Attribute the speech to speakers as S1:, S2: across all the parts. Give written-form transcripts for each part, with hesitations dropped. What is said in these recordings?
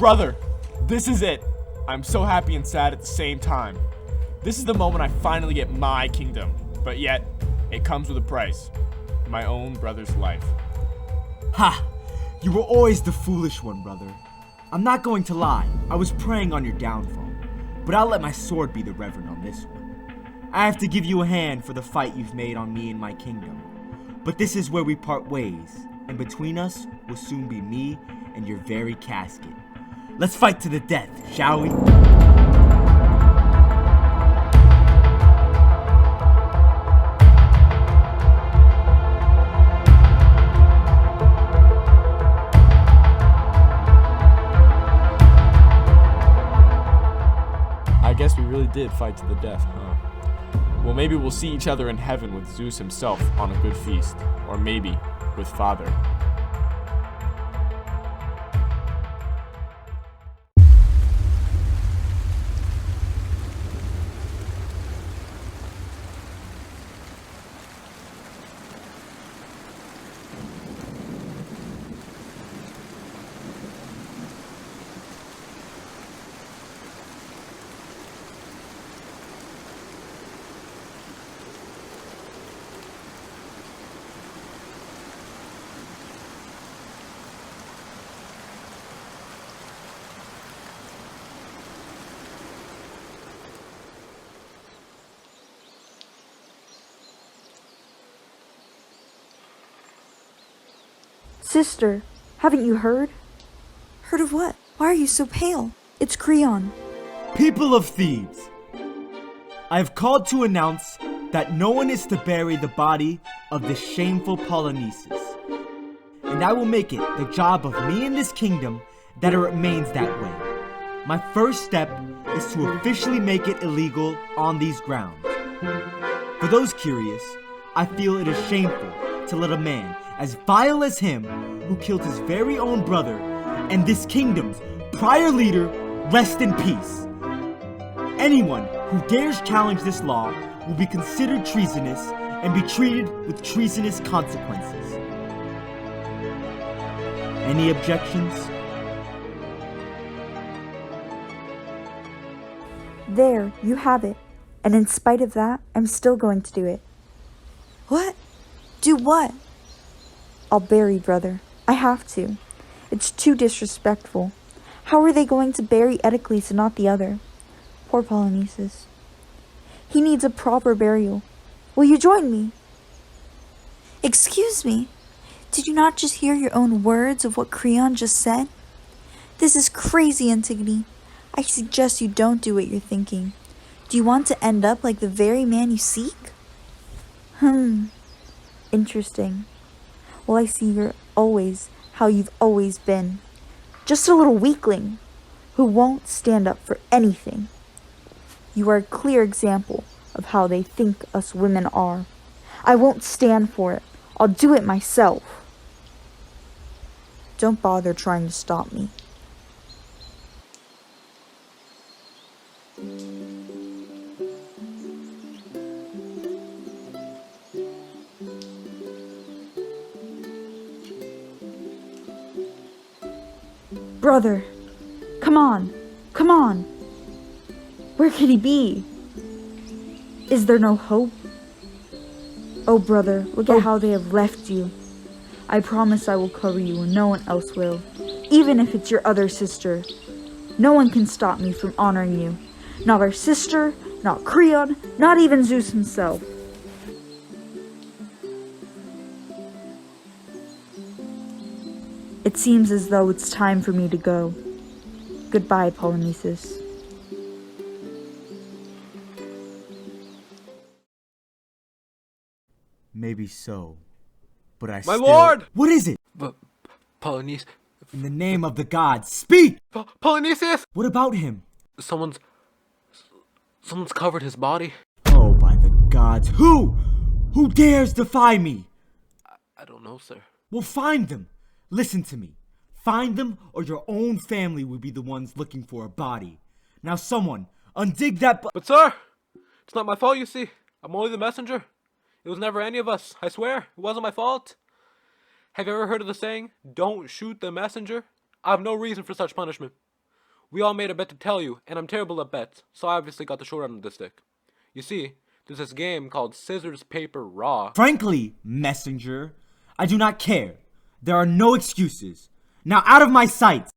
S1: Brother, this is it. I'm so happy and sad at the same time. This is the moment I finally get my kingdom, but yet, it comes with a price. My own brother's life.
S2: Ha! You were always the foolish one, brother. I'm not going to lie, I was preying on your downfall, but I'll let my sword be the reverend on this one. I have to give you a hand for the fight you've made on me and my kingdom. But this is where we part ways, and between us will soon be me and your very casket. Let's fight to the death, shall we?
S1: I guess we really did fight to the death, huh? Well, maybe we'll see each other in heaven with Zeus himself on a good feast. Or maybe with Father.
S3: Sister, haven't you heard?
S4: Heard of what? Why are you so pale? It's Creon.
S2: People of Thebes, I have called to announce that no one is to bury the body of the shameful Polynices. And I will make it the job of me in this kingdom that it remains that way. My first step is to officially make it illegal on these grounds. For those curious, I feel it is shameful to let a man as vile as him, who killed his very own brother and this kingdom's prior leader, rest in peace. Anyone who dares challenge this law will be considered treasonous and be treated with treasonous consequences. Any objections?
S3: There, you have it. And in spite of that, I'm still going to do it.
S4: What? Do what?
S3: I'll bury brother. I have to. It's too disrespectful. How are they going to bury Eteocles and not the other? Poor Polynices. He needs a proper burial. Will you join me?
S4: Excuse me. Did you not just hear your own words of what Creon just said? This is crazy, Antigone. I suggest you don't do what you're thinking. Do you want to end up like the very man you seek?
S3: Interesting. Well, I see you're always how you've always been. Just a little weakling who won't stand up for anything. You are a clear example of how they think us women are. I won't stand for it. I'll do it myself. Don't bother trying to stop me. Brother, come on, come on. Where could he be? Is there no hope? Oh, brother, look at how they have left you. I promise I will cover you and no one else will, even if it's your other sister. No one can stop me from honoring you. Not our sister, not Creon, not even Zeus himself. It seems as though it's time for me to go. Goodbye, Polynices.
S2: Maybe so, but I
S1: My lord!
S2: What is it?
S5: Polynices.
S2: In the name of the gods, speak!
S5: Polynices!
S2: What about him?
S5: Someone's covered his body.
S2: Oh, by the gods, who? Who dares defy me?
S5: I don't know, sir.
S2: Well, find them. Listen to me. Find them, or your own family will be the ones looking for a body. Now someone, undig that
S5: But sir, it's not my fault, you see. I'm only the messenger. It was never any of us. I swear, it wasn't my fault. Have you ever heard of the saying, don't shoot the messenger? I have no reason for such punishment. We all made a bet to tell you, and I'm terrible at bets, so I obviously got the short end of the stick. You see, there's this game called Scissors, Paper, Raw.
S2: Frankly, messenger, I do not care. There are no excuses. Now out of my sight!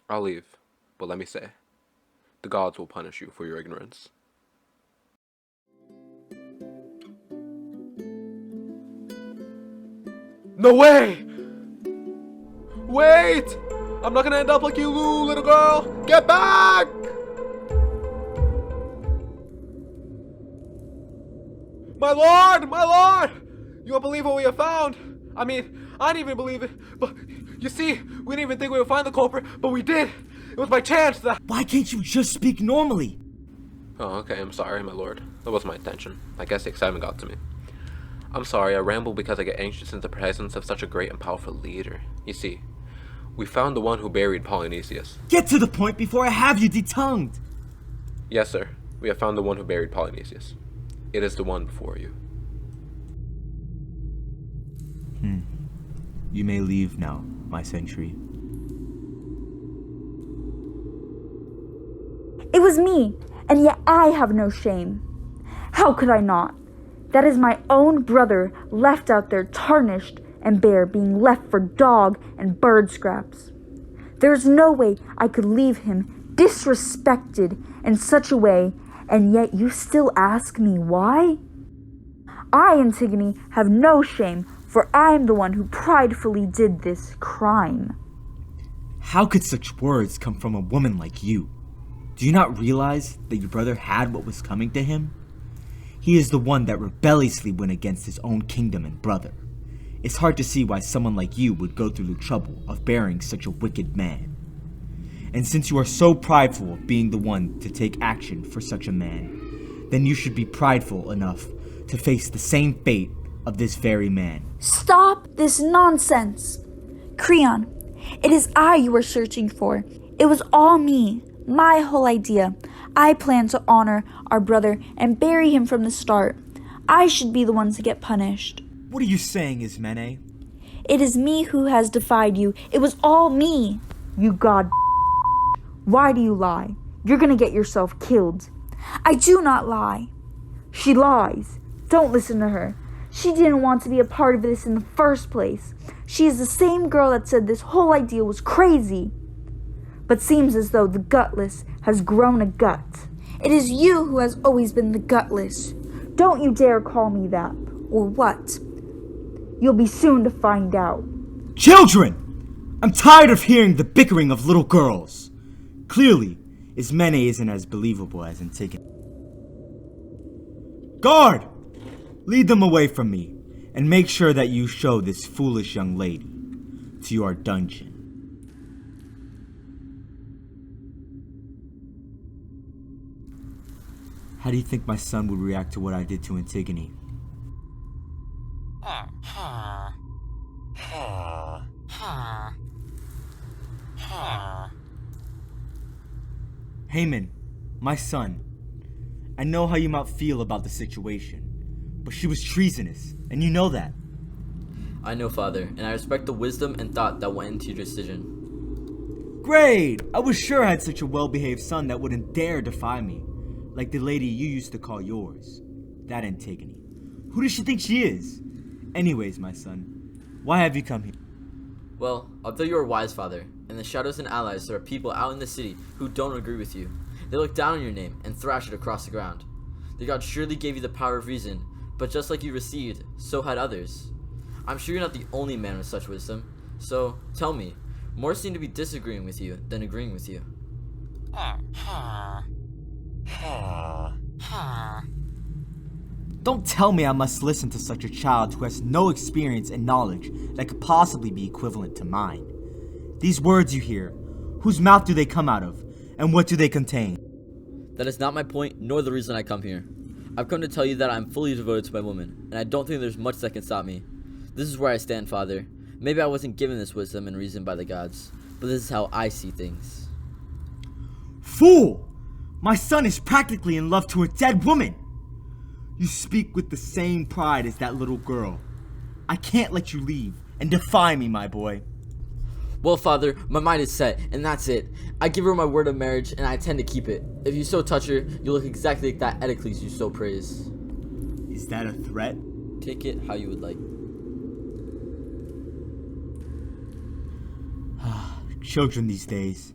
S5: I'll leave, but let me say, the gods will punish you for your ignorance. No way! Wait! I'm not gonna end up like you, little girl! Get back! My lord! My lord! You won't believe what we have found! I mean, I didn't even believe it, but you see, we didn't even think we would find the culprit, but we did! It was by chance that—
S2: Why can't you just speak normally?
S5: Oh, okay, I'm sorry, my lord. That wasn't my intention. I guess the excitement got to me. I'm sorry, I ramble because I get anxious in the presence of such a great and powerful leader. You see, we found the one who buried Polynesius.
S2: Get to the point before I have you detongued!
S5: Yes, sir. We have found the one who buried Polynesius. It is the one before you.
S2: You may leave now, my sentry.
S3: It was me, and yet I have no shame. How could I not? That is my own brother left out there tarnished and bare, being left for dog and bird scraps. There is no way I could leave him disrespected in such a way, and yet you still ask me why? I, Antigone, have no shame, for I am the one who pridefully did this crime.
S2: How could such words come from a woman like you? Do you not realize that your brother had what was coming to him? He is the one that rebelliously went against his own kingdom and brother. It's hard to see why someone like you would go through the trouble of burying such a wicked man. And since you are so prideful of being the one to take action for such a man, then you should be prideful enough to face the same fate of this very man.
S4: Stop this nonsense! Creon, it is I you are searching for. It was all me, my whole idea. I plan to honor our brother and bury him from the start. I should be the one to get punished.
S2: What are you saying, Ismene?
S4: It is me who has defied you. It was all me.
S3: You god. Why do you lie? You're gonna get yourself killed.
S4: I do not lie.
S3: She lies. Don't listen to her. She didn't want to be a part of this in the first place. She is the same girl that said this whole idea was crazy. But seems as though the gutless has grown a gut.
S4: It is you who has always been the gutless.
S3: Don't you dare call me that.
S4: Or what?
S3: You'll be soon to find out.
S2: Children! I'm tired of hearing the bickering of little girls. Clearly, Ismene isn't as believable as Antigone. Guard! Lead them away from me, and make sure that you show this foolish young lady to your dungeon. How do you think my son would react to what I did to Antigone? Haman, my son, I know how you might feel about the situation, but she was treasonous, and you know that.
S6: I know, Father, and I respect the wisdom and thought that went into your decision.
S2: Great! I was sure I had such a well-behaved son that wouldn't dare defy me, like the lady you used to call yours, that Antigone. Who does she think she is? Anyways, my son, why have you come here?
S6: Well, although you are wise, Father, in the shadows and allies there are people out in the city who don't agree with you. They look down on your name and thrash it across the ground. The God surely gave you the power of reason, but just like you received, so had others. I'm sure you're not the only man with such wisdom, so tell me, more seem to be disagreeing with you than agreeing with you.
S2: Don't tell me I must listen to such a child who has no experience and knowledge that could possibly be equivalent to mine. These words you hear, whose mouth do they come out of, and what do they contain?
S6: That is not my point, nor the reason I come here. I've come to tell you that I'm fully devoted to my woman, and I don't think there's much that can stop me. This is where I stand, Father. Maybe I wasn't given this wisdom and reason by the gods, but this is how I see things.
S2: Fool! My son is practically in love to a dead woman! You speak with the same pride as that little girl. I can't let you leave and defy me, my boy.
S6: Well, father, my mind is set, and that's it. I give her my word of marriage, and I intend to keep it. If you so touch her, you look exactly like that Edicles you so praise.
S2: Is that a threat?
S6: Take it how you would like.
S2: Children these days,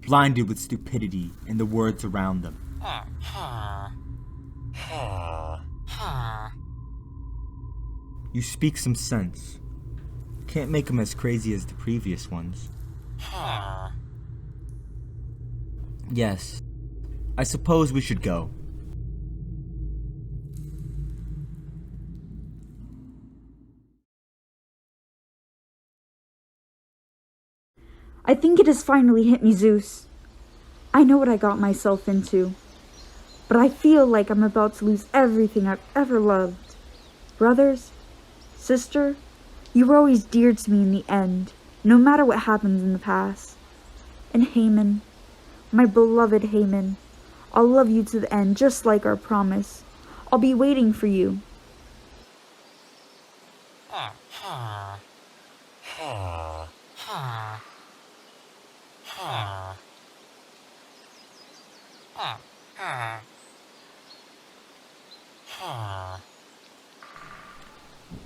S2: blinded with stupidity and the words around them. You speak some sense. Can't make them as crazy as the previous ones. Yes, I suppose we should go.
S3: I think it has finally hit me, Zeus. I know what I got myself into, but I feel like I'm about to lose everything I've ever loved. Brothers, sister, you were always dear to me in the end, no matter what happens in the past. And Haman, my beloved Haman, I'll love you to the end, just like our promise. I'll be waiting for you.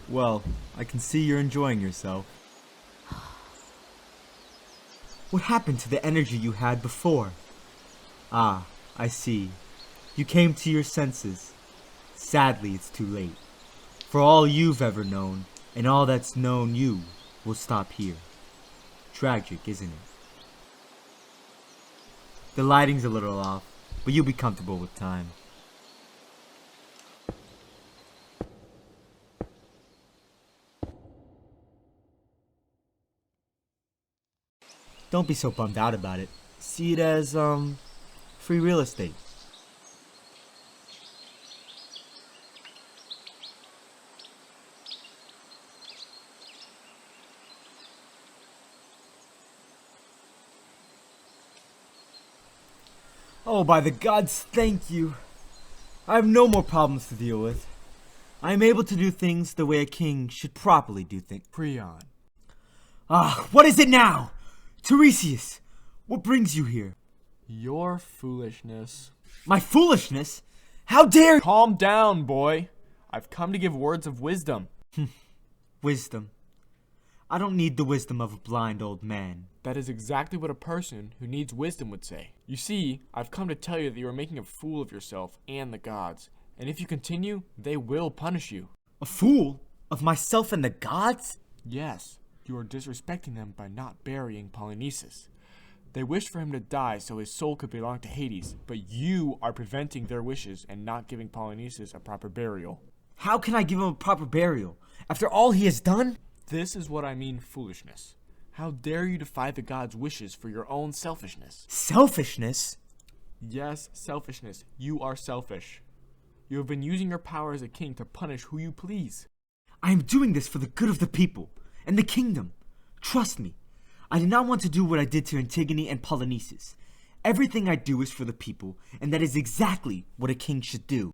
S2: Well, I can see you're enjoying yourself. What happened to the energy you had before? Ah, I see. You came to your senses. Sadly, it's too late. For all you've ever known, and all that's known you, will stop here. Tragic, isn't it? The lighting's a little off, but you'll be comfortable with time. Don't be so bummed out about it. See it as, free real estate. Oh, by the gods, thank you. I have no more problems to deal with. I am able to do things the way a king should properly do things.
S1: Creon.
S2: Ah, what is it now? Tiresias, what brings you here?
S1: Your foolishness.
S2: My foolishness? How dare—
S1: Calm down, boy. I've come to give words of wisdom.
S2: Wisdom. I don't need the wisdom of a blind old man.
S1: That is exactly what a person who needs wisdom would say. You see, I've come to tell you that you are making a fool of yourself and the gods. And if you continue, they will punish you.
S2: A fool? Of myself and the gods?
S1: Yes, you are disrespecting them by not burying Polynices. They wished for him to die so his soul could belong to Hades, but you are preventing their wishes and not giving Polynices a proper burial.
S2: How can I give him a proper burial? After all he has done?
S1: This is what I mean foolishness. How dare you defy the gods' wishes for your own selfishness?
S2: Selfishness?
S1: Yes, selfishness. You are selfish. You have been using your power as a king to punish who you please.
S2: I am doing this for the good of the people and the kingdom. Trust me. I did not want to do what I did to Antigone and Polynices. Everything I do is for the people, and that is exactly what a king should do.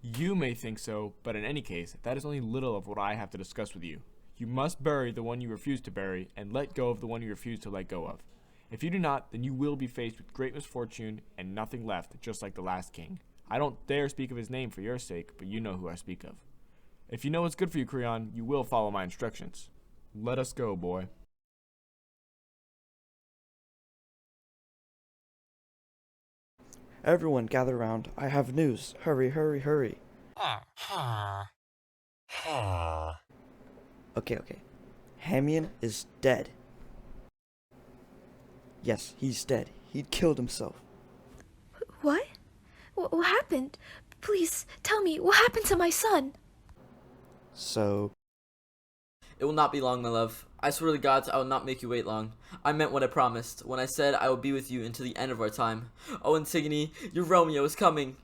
S1: You may think so, but in any case, that is only little of what I have to discuss with you. You must bury the one you refuse to bury, and let go of the one you refuse to let go of. If you do not, then you will be faced with great misfortune and nothing left, just like the last king. I don't dare speak of his name for your sake, but you know who I speak of. If you know what's good for you, Creon, you will follow my instructions. Let us go, boy.
S7: Everyone gather round. I have news. Hurry, hurry, hurry. Okay. Haman is dead. Yes, he's dead. He killed himself.
S8: What? What happened? Please, tell me, what happened to my son?
S7: So,
S6: It will not be long, my love. I swear to the gods, I will not make you wait long. I meant what I promised, when I said I will be with you until the end of our time. Oh, Antigone, your Romeo is coming.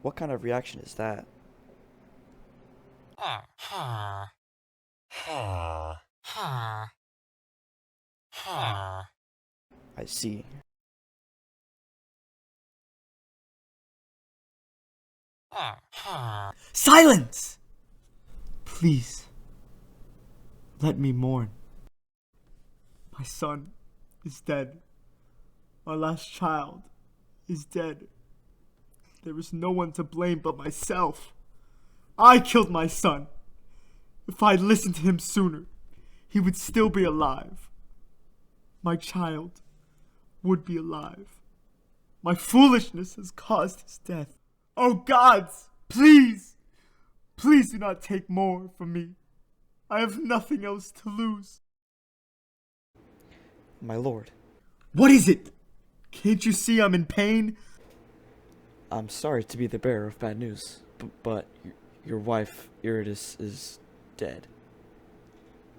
S7: what kind of reaction is that? I see.
S2: Silence! Please, let me mourn. My son is dead. Our last child is dead. There is no one to blame but myself. I killed my son. If I'd listened to him sooner, he would still be alive. My child would be alive. My foolishness has caused his death. Oh gods, please, please do not take more from me. I have nothing else to lose.
S7: My lord,
S2: What is it? Can't you see I'm in pain?
S7: I'm sorry to be the bearer of bad news, but your wife, Eurydice, is dead.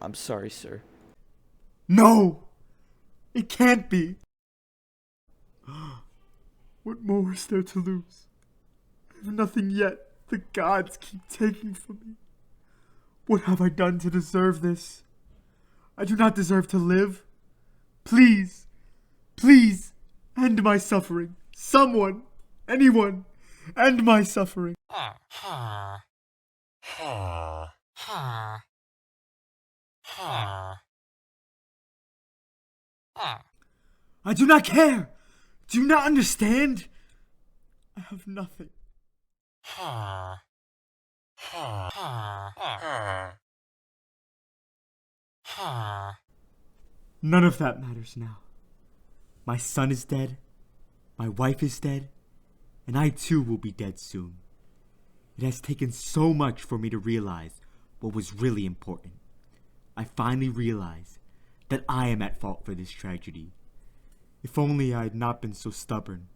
S7: I'm sorry, sir.
S2: No, it can't be. What more is there to lose? I have nothing yet. The gods keep taking from me. What have I done to deserve this? I do not deserve to live. Please, please, end my suffering. Someone, anyone, end my suffering. I do not care. Do you not understand? I have nothing. None of that matters now. My son is dead, my wife is dead, and I too will be dead soon. It has taken so much for me to realize what was really important. I finally realized that I am at fault for this tragedy. If only I had not been so stubborn,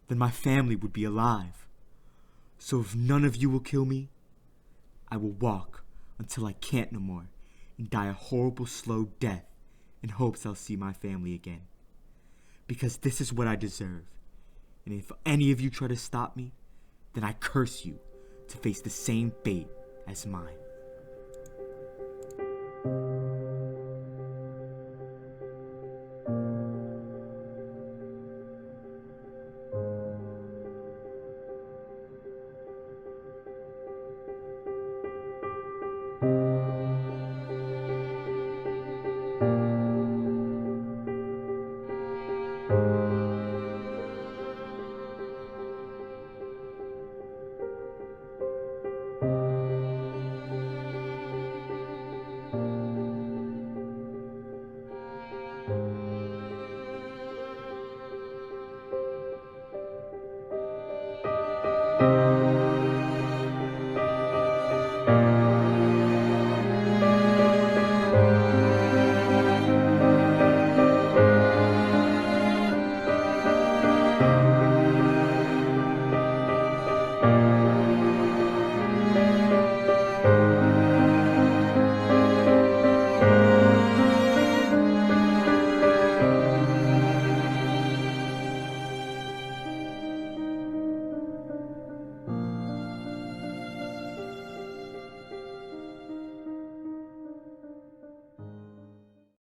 S2: then my family would be alive. So if none of you will kill me, I will walk until I can't no more and die a horrible slow death in hopes I'll see my family again. Because this is what I deserve. And if any of you try to stop me, then I curse you to face the same fate as mine.